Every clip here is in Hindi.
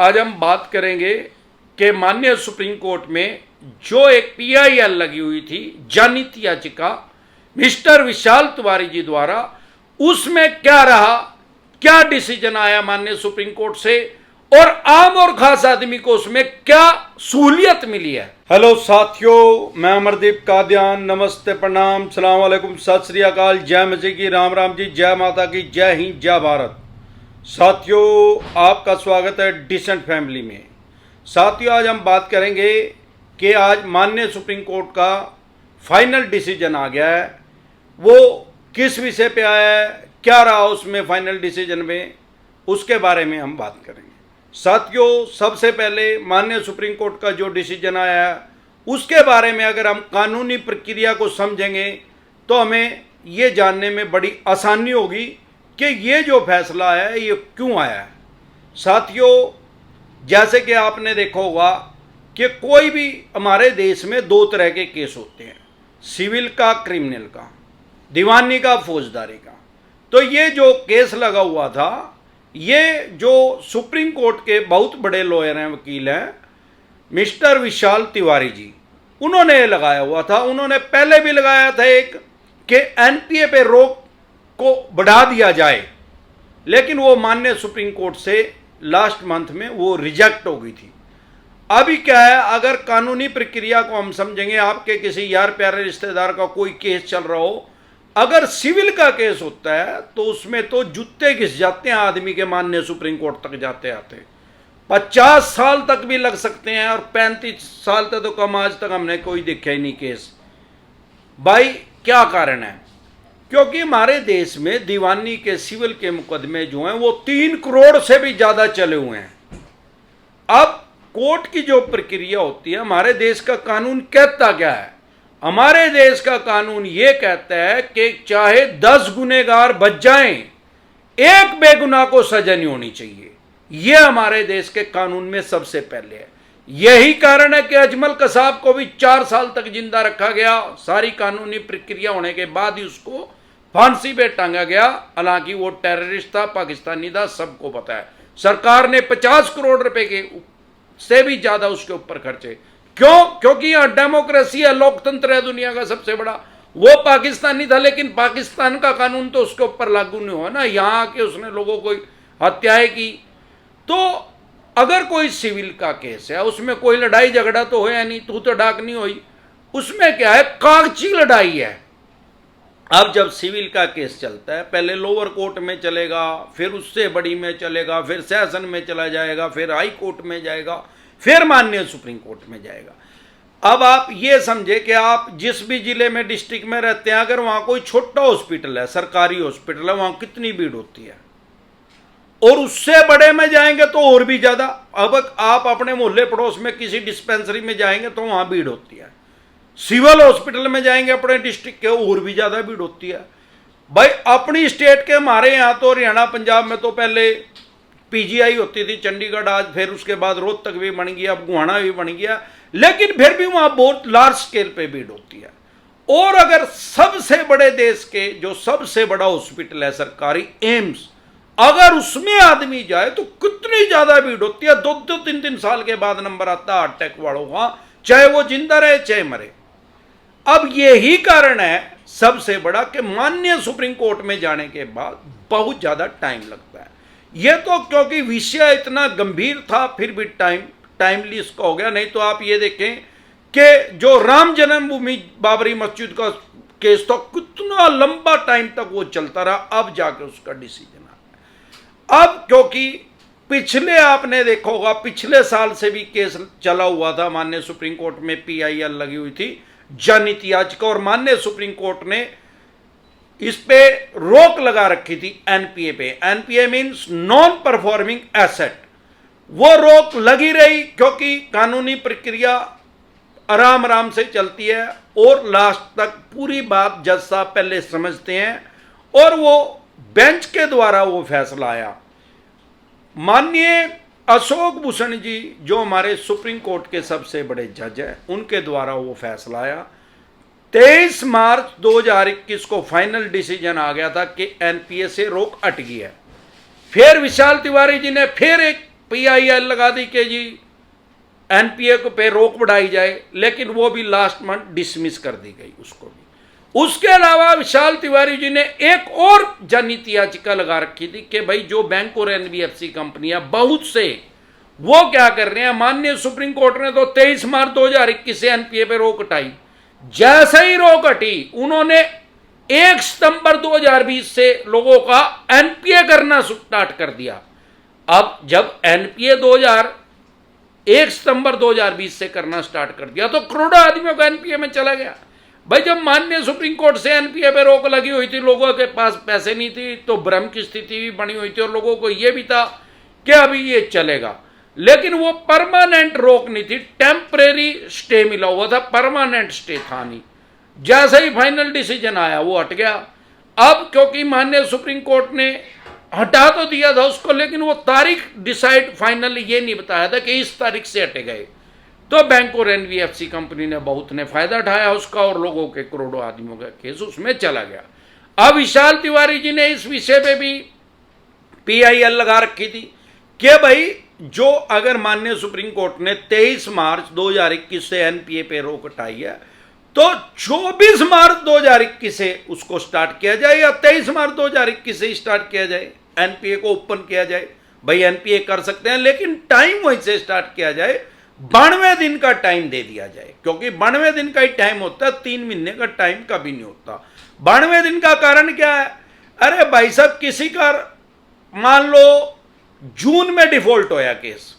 आज हम बात करेंगे कि माननीय सुप्रीम कोर्ट में जो एक पीआईएल लगी हुई थी जनहित याचिका मिस्टर विशाल तिवारी जी द्वारा, उसमें क्या रहा, क्या डिसीजन आया माननीय सुप्रीम कोर्ट से और आम और खास आदमी को उसमें क्या सहूलियत मिली है। हेलो साथियों, मैं अमरदीप कादियान, नमस्ते, प्रणाम, सलाम वालेकुम, सत श्री अकाल, जय मसीह की, राम राम जी, जय माता की, जय हिंद, जय भारत। साथियों, आपका स्वागत है डिसेंट फैमिली में। साथियों, आज हम बात करेंगे कि आज माननीय सुप्रीम कोर्ट का फाइनल डिसीजन आ गया है। वो किस विषय पे आया है, क्या रहा उसमें फाइनल डिसीजन में, उसके बारे में हम बात करेंगे। साथियों, सबसे पहले माननीय सुप्रीम कोर्ट का जो डिसीजन आया है उसके बारे में अगर हम कानूनी प्रक्रिया को समझेंगे तो हमें ये जानने में बड़ी आसानी होगी कि ये जो फैसला है ये क्यों आया है। साथियों, जैसे कि आपने देखा होगा कि कोई भी हमारे देश में दो तरह के केस होते हैं, सिविल का, क्रिमिनल का, दीवानी का, फौजदारी का। तो ये जो केस लगा हुआ था, ये जो सुप्रीम कोर्ट के बहुत बड़े लॉयर हैं, वकील हैं, मिस्टर विशाल तिवारी जी, उन्होंने लगाया हुआ था। उन्होंने पहले भी लगाया था एक कि एनपीए पे रोक को बढ़ा दिया जाए, लेकिन वो माननीय सुप्रीम कोर्ट से लास्ट मंथ में वो रिजेक्ट हो गई थी। अभी क्या है, अगर कानूनी प्रक्रिया को हम समझेंगे, आपके किसी यार प्यारे रिश्तेदार का कोई केस चल रहा हो, अगर सिविल का केस होता है तो उसमें तो जूते घिस जाते हैं आदमी के, माननीय सुप्रीम कोर्ट तक जाते आते 50 साल तक भी लग सकते हैं, और 35 साल तक तो कम आज तक हमने कोई देखा ही नहीं केस। भाई क्या कारण है? क्योंकि हमारे देश में दीवानी के, सिविल के मुकदमे जो हैं वो 3 करोड़ से भी ज्यादा चले हुए हैं। अब कोर्ट की जो प्रक्रिया होती है, हमारे देश का कानून कहता क्या है? हमारे देश का कानून ये कहता है कि चाहे 10 गुनहगार बच जाएं, एक बेगुनाह को सजा नहीं होनी चाहिए। यह हमारे देश के कानून में सबसे पहले है। यही कारण है कि अजमल कसाब को भी 4 साल तक जिंदा रखा गया, सारी कानूनी प्रक्रिया होने के बाद ही उसको फांसी पे टांगा गया। हालांकि वो टेररिस्ट था, पाकिस्तानी था, सबको पता है। सरकार ने 50 करोड़ रुपए के से भी ज्यादा उसके ऊपर खर्चे। क्यों? क्योंकि यहां डेमोक्रेसी है, लोकतंत्र है, दुनिया का सबसे बड़ा। वो पाकिस्तानी था, लेकिन पाकिस्तान का कानून तो उसके ऊपर लागू नहीं हुआ ना, यहां आके उसने लोगों को हत्याएं की। तो अगर कोई सिविल का केस है, उसमें कोई लड़ाई झगड़ा तो होया नहीं, तू तो डाक नहीं हुई, उसमें क्या है, कागजी लड़ाई है। अब जब सिविल का केस चलता है, पहले लोअर कोर्ट में चलेगा, फिर उससे बड़ी में चलेगा, फिर सेशन में चला जाएगा, फिर हाई कोर्ट में जाएगा, फिर माननीय सुप्रीम कोर्ट में जाएगा। अब आप ये समझे कि आप जिस भी जिले में, डिस्ट्रिक्ट में रहते हैं, अगर वहां कोई छोटा हॉस्पिटल है, सरकारी हॉस्पिटल है, वहां कितनी भीड़ होती है, और उससे बड़े में जाएंगे तो और भी ज्यादा। अब आप अपने मोहल्ले पड़ोस में किसी डिस्पेंसरी में जाएंगे तो वहां भीड़ होती है, सिविल हॉस्पिटल में जाएंगे अपने डिस्ट्रिक्ट के, और भी ज्यादा भीड़ होती है। भाई अपनी स्टेट के, हमारे यहाँ तो हरियाणा पंजाब में तो पहले पीजीआई होती थी, चंडीगढ़, आज फिर उसके बाद रोहतक भी बन गया, अब गुहाना भी बन गया, लेकिन फिर भी वहां बहुत लार्ज स्केल पे भीड़ होती है। और अगर सबसे बड़े देश के जो सबसे बड़ा हॉस्पिटल है सरकारी, एम्स, अगर उसमें आदमी जाए तो कितनी ज्यादा भीड़ होती है। 2-2, 3-3 साल के बाद नंबर आता है हार्ट अटैक वालों का, चाहे वो जिंदा रहे चाहे मरे। अब यही कारण है सबसे बड़ा कि माननीय सुप्रीम कोर्ट में जाने के बाद बहुत ज्यादा टाइम लगता है। यह तो क्योंकि विषय इतना गंभीर था, फिर भी टाइमली इसका हो गया। नहीं तो आप ये देखें कि जो राम जन्मभूमि बाबरी मस्जिद का केस था, कितना लंबा टाइम तक वो चलता रहा, अब जाके उसका डिसीजन आ गया। अब क्योंकि पिछले, आपने देखा होगा, पिछले साल से भी केस चला हुआ था, माननीय सुप्रीम कोर्ट में पीआईएल लगी हुई थी जनहित याचिका, और माननीय सुप्रीम कोर्ट ने इस पे रोक लगा रखी थी एनपीए पे। NPA means non performing asset. वो रोक लगी रही क्योंकि कानूनी प्रक्रिया आराम आराम से चलती है, और लास्ट तक पूरी बात जज साहब पहले समझते हैं, और वो बेंच के द्वारा वो फैसला आया। माननीय अशोक भूषण जी, जो हमारे सुप्रीम कोर्ट के सबसे बड़े जज हैं, उनके द्वारा वो फैसला आया। 23 मार्च 2021 को फाइनल डिसीजन आ गया था कि एनपीए से रोक हट गई है। फिर विशाल तिवारी जी ने फिर एक PIL लगा दी कि जी एनपीए को पे रोक बढ़ाई जाए, लेकिन वो भी लास्ट मंथ डिसमिस कर दी गई उसको भी। उसके अलावा विशाल तिवारी जी ने एक और जनहित याचिका लगा रखी थी कि भाई जो बैंक और एनबीएफसी कंपनियां बहुत से वो क्या कर रहे हैं, माननीय सुप्रीम कोर्ट ने तो 23 मार्च 2021 से एनपीए पे रोक हटाई। जैसे ही रोक हटी, उन्होंने 1 सितंबर 2020 से लोगों का एनपीए करना स्टार्ट कर दिया। अब जब एनपीए 1 सितंबर 2020 से करना स्टार्ट कर दिया तो करोड़ों आदमियों का एनपीए में चला गया। भाई जब माननीय सुप्रीम कोर्ट से एनपीए पे रोक लगी हुई थी, लोगों के पास पैसे नहीं थी, तो भ्रम की स्थिति भी बनी हुई थी और लोगों को यह भी था कि अभी ये चलेगा, लेकिन वो परमानेंट रोक नहीं थी, टेम्परेरी स्टे मिला हुआ था, परमानेंट स्टे था नहीं। जैसे ही फाइनल डिसीजन आया वो हट गया। अब क्योंकि माननीय सुप्रीम कोर्ट ने हटा तो दिया था उसको, लेकिन वो तारीख डिसाइड फाइनल ये नहीं बताया था कि इस तारीख से हटे गए, तो बैंक और एनबीएफसी कंपनी ने बहुत ने फायदा उठाया उसका और लोगों के करोड़ों आदमियों का केस उसमें चला गया। अब विशाल तिवारी जी ने इस विषय पे भी PIL लगा रखी थी कि भाई जो अगर माननीय सुप्रीम कोर्ट ने 23 मार्च 2021 से एनपीए पे रोक हटाई है, तो 24 मार्च 2021 से उसको स्टार्ट किया जाए या 23 मार्च 2021 से स्टार्ट किया जाए, एनपीए को ओपन किया जाए। भाई एनपीए कर सकते हैं, लेकिन टाइम वहीं से स्टार्ट किया जाए, 92 दिन का टाइम दे दिया जाए, क्योंकि 92 दिन का ही टाइम होता है, 3 महीने का टाइम कभी नहीं होता। 92 दिन का कारण क्या है? अरे भाई साहब, किसी का मान लो जून में डिफॉल्ट होया केस,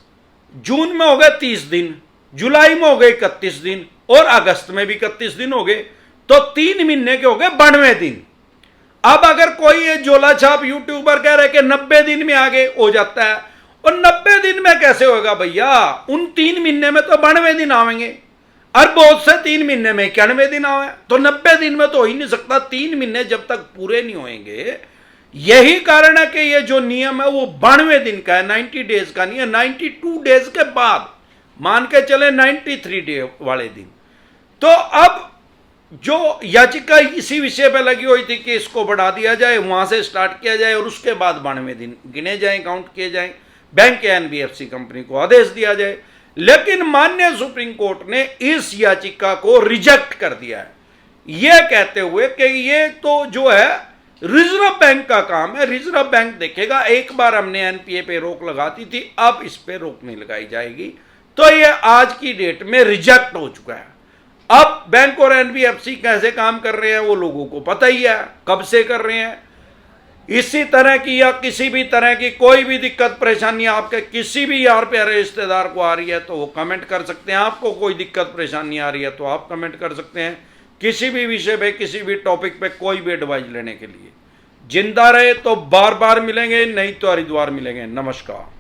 जून में हो गए 30 दिन, जुलाई में हो गए 31 दिन और अगस्त में भी 31 दिन हो गए, तो 3 महीने के हो गए 92 दिन। अब अगर कोई ये झोला छाप यूट्यूबर कह रहे कि 90 दिन में आगे हो जाता है, और 90 दिन में कैसे होगा भैया? उन 3 महीने में तो 92 दिन आवेंगे, और बहुत से 3 महीने में 91 दिन आवे, तो 90 दिन में तो हो ही नहीं सकता। 3 महीने जब तक पूरे नहीं होंगे, यही कारण है कि ये जो नियम है वो 92 दिन का है, 90 डेज का नहीं है। 92 डेज के बाद मान के चले 93 डे वाले दिन। तो अब जो याचिका इसी विषय पे लगी हुई थी कि इसको बढ़ा दिया जाए, वहां से स्टार्ट किया जाए और उसके बाद 92 दिन गिने जाएं, काउंट किए जाएं, बैंक या एनबीएफसी कंपनी को आदेश दिया जाए। लेकिन माननीय सुप्रीम कोर्ट ने इस याचिका को रिजेक्ट कर दिया है, यह कहते हुए कि ये तो जो है रिजर्व बैंक का काम है, रिजर्व बैंक देखेगा। एक बार हमने एनपीए पे रोक लगाती थी, अब इस पे रोक नहीं लगाई जाएगी। तो ये आज की डेट में रिजेक्ट हो चुका है। अब बैंक और एनबीएफसी कैसे काम कर रहे हैं वो लोगों को पता ही है, कब से कर रहे हैं। इसी तरह की या किसी भी तरह की कोई भी दिक्कत परेशानी आपके किसी भी यार प्यारे रिश्तेदार को आ रही है तो वो कमेंट कर सकते हैं। आपको कोई दिक्कत परेशानी आ रही है तो आप कमेंट कर सकते हैं। किसी भी विषय पे, किसी भी टॉपिक पे कोई भी एडवाइस लेने के लिए। जिंदा रहे तो बार बार मिलेंगे, नहीं तो हरिद्वार मिलेंगे। नमस्कार।